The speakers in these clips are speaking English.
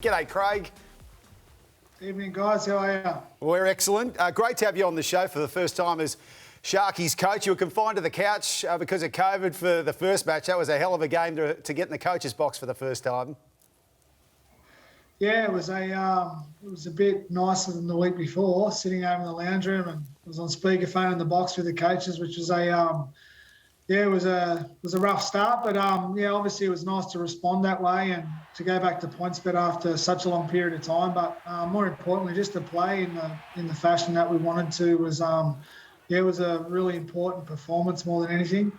G'day, Craig. Evening, guys. How are you? We're excellent. Great to have you on the show for the first time as Sharkies coach. You were confined to the couch because of COVID for the first match. That was a hell of a game to get in the coach's box for the first time. Yeah, it was a bit nicer than the week before, sitting over in the lounge room, and I was on speakerphone in the box with the coaches, which was it was a rough start, but obviously it was nice to respond that way and to go back to points bet after such a long period of time. But more importantly, just to play in the fashion that we wanted to was it was a really important performance more than anything.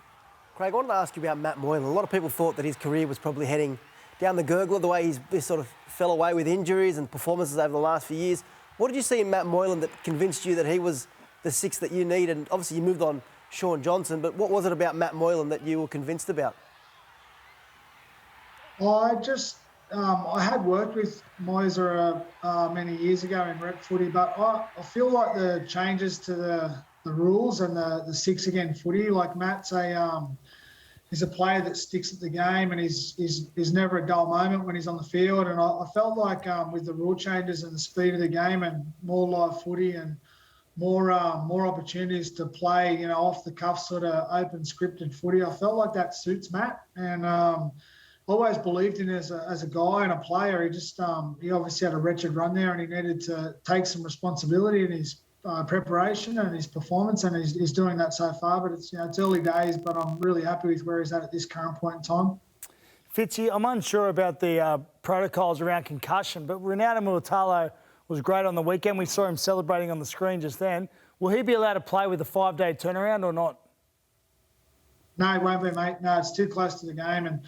Craig, I wanted to ask you about Matt Moylan. A lot of people thought that his career was probably heading down the gurgler, the way he's sort of fell away with injuries and performances over the last few years. What did you see in Matt Moylan that convinced you that he was the six that you need? And obviously you moved on Sean Johnson, but what was it about Matt Moylan that you were convinced about? I had worked with Moyser many years ago in rep footy, but I feel like the changes to the rules and the six again footy, like Matt's he's a player that sticks at the game, and he's never a dull moment when he's on the field. And I felt like with the rule changes and the speed of the game and more live footy and more opportunities to play, off the cuff sort of open scripted footy, I felt like that suits Matt. And always believed in him as a guy and a player. He obviously had a wretched run there, and he needed to take some responsibility in his preparation and his performance, and he's doing that so far. But it's early days, but I'm really happy with where he's at this current point in time. Fitzy, I'm unsure about the protocols around concussion, but Ronaldo Mulitalo was great on the weekend. We saw him celebrating on the screen just then. Will he be allowed to play with a 5-day turnaround or not? No, he won't be, mate. No, it's too close to the game. And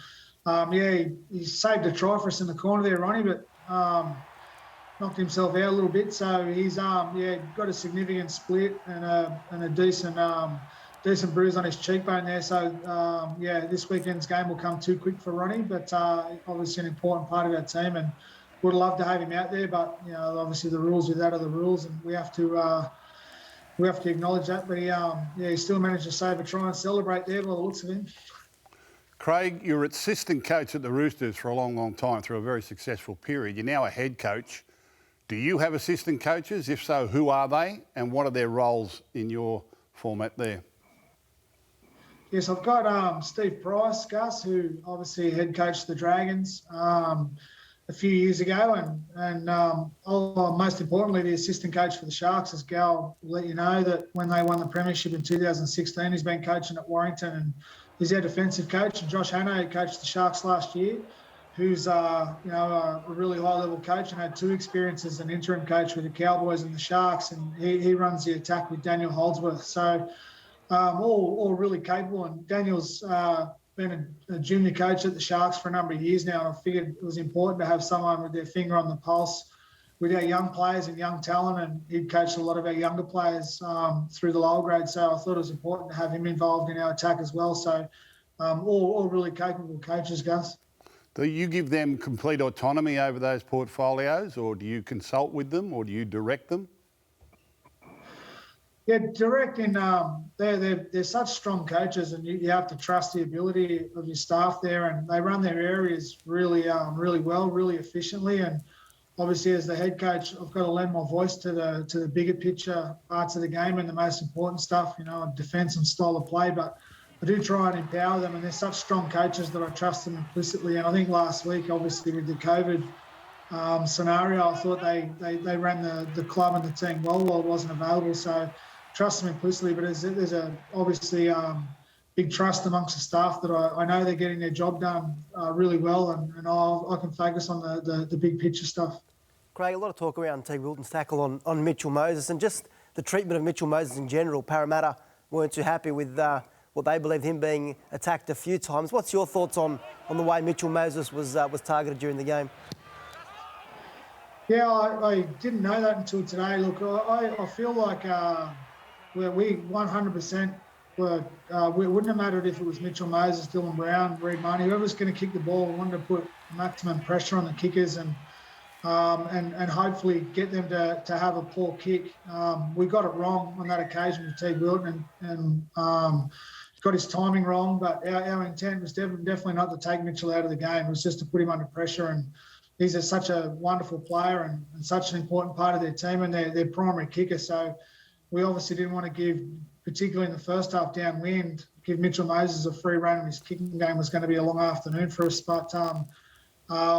he saved a try for us in the corner there, Ronnie, but knocked himself out a little bit. So he's got a significant split and a decent bruise on his cheekbone there. So this weekend's game will come too quick for Ronnie, but obviously an important part of our team, and would love to have him out there. But obviously the rules with that are the rules, and we have to acknowledge that. But he still managed to save a try and celebrate there by the looks of him. Craig, you were assistant coach at the Roosters for a long, long time through a very successful period. You're now a head coach. Do you have assistant coaches? If so, who are they and what are their roles in your format there? Yes, I've got Steve Price, Gus, who obviously head coached the Dragons a few years ago, and most importantly, the assistant coach for the Sharks, as Gal will let you know, that when they won the premiership in 2016, he's been coaching at Warrington, and he's our defensive coach. And Josh Hanna, who coached the Sharks last year, who's a really high-level coach and had 2 experiences as an interim coach with the Cowboys and the Sharks, and he runs the attack with Daniel Holdsworth. So all really capable, and Daniel's been a junior coach at the Sharks for a number of years now, and I figured it was important to have someone with their finger on the pulse with our young players and young talent, and he'd coached a lot of our younger players through the lower grade, so I thought it was important to have him involved in our attack as well. So all really capable coaches, Gus. Do you give them complete autonomy over those portfolios, or do you consult with them, or do you direct them? Yeah, direct in they're such strong coaches, and you have to trust the ability of your staff there, and they run their areas really well, really efficiently. And obviously, as the head coach, I've got to lend my voice to the bigger picture parts of the game and the most important stuff, defence and style of play. But I do try and empower them, and they're such strong coaches that I trust them implicitly. And I think last week, obviously with the COVID scenario, I thought they ran the club and the team well while it wasn't available. So trust them implicitly, but there's obviously big trust amongst the staff that I know they're getting their job done really well, and I can focus on the big picture stuff. Craig, a lot of talk around T. Wilton's tackle on Mitchell Moses, and just the treatment of Mitchell Moses in general. Parramatta weren't too happy with what they believed him being attacked a few times. What's your thoughts on the way Mitchell Moses was targeted during the game? Yeah, I didn't know that until today. Look, I feel like we 100% were. It wouldn't have mattered if it was Mitchell Moses, Dylan Brown, Reid Marnie, whoever's going to kick the ball. We wanted to put maximum pressure on the kickers and hopefully get them to have a poor kick. We got it wrong on that occasion with T. Wilton and got his timing wrong. But our intent was definitely not to take Mitchell out of the game. It was just to put him under pressure and he's such a wonderful player and such an important part of their team and their primary kicker. So we obviously didn't want to give, particularly in the first half downwind, give Mitchell Moses a free run in his kicking game. Was going to be a long afternoon for us, but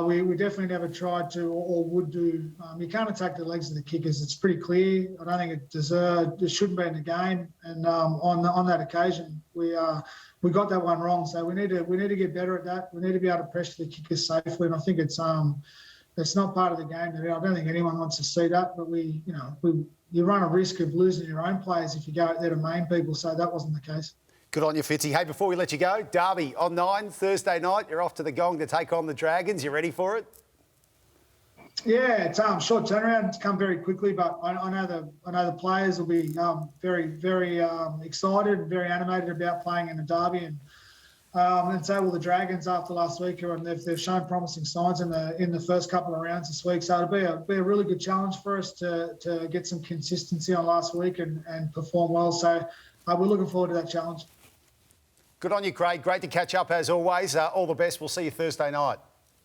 we definitely never tried to or would do. You can't attack the legs of the kickers. It's pretty clear. I don't think it shouldn't be in the game. And on that occasion, we got that one wrong. So we need to get better at that. We need to be able to pressure the kickers safely. And I think it's not part of the game. I don't think anyone wants to see that. But you run a risk of losing your own players if you go out there to maim people. So that wasn't the case. Good on you, Fitzy. Hey, before we let you go, Derby on 9, Thursday night. You're off to the Gong to take on the Dragons. You ready for it? Yeah, it's short turnaround. It's come very quickly, but I know the players will be very, very excited and very animated about playing in the Derby, and so will the Dragons after last week, and they've shown promising signs in the first couple of rounds this week. So it'll be a really good challenge for us to get some consistency on last week and perform well. So we're looking forward to that challenge. Good on you, Craig. Great to catch up as always. All the best. We'll see you Thursday night.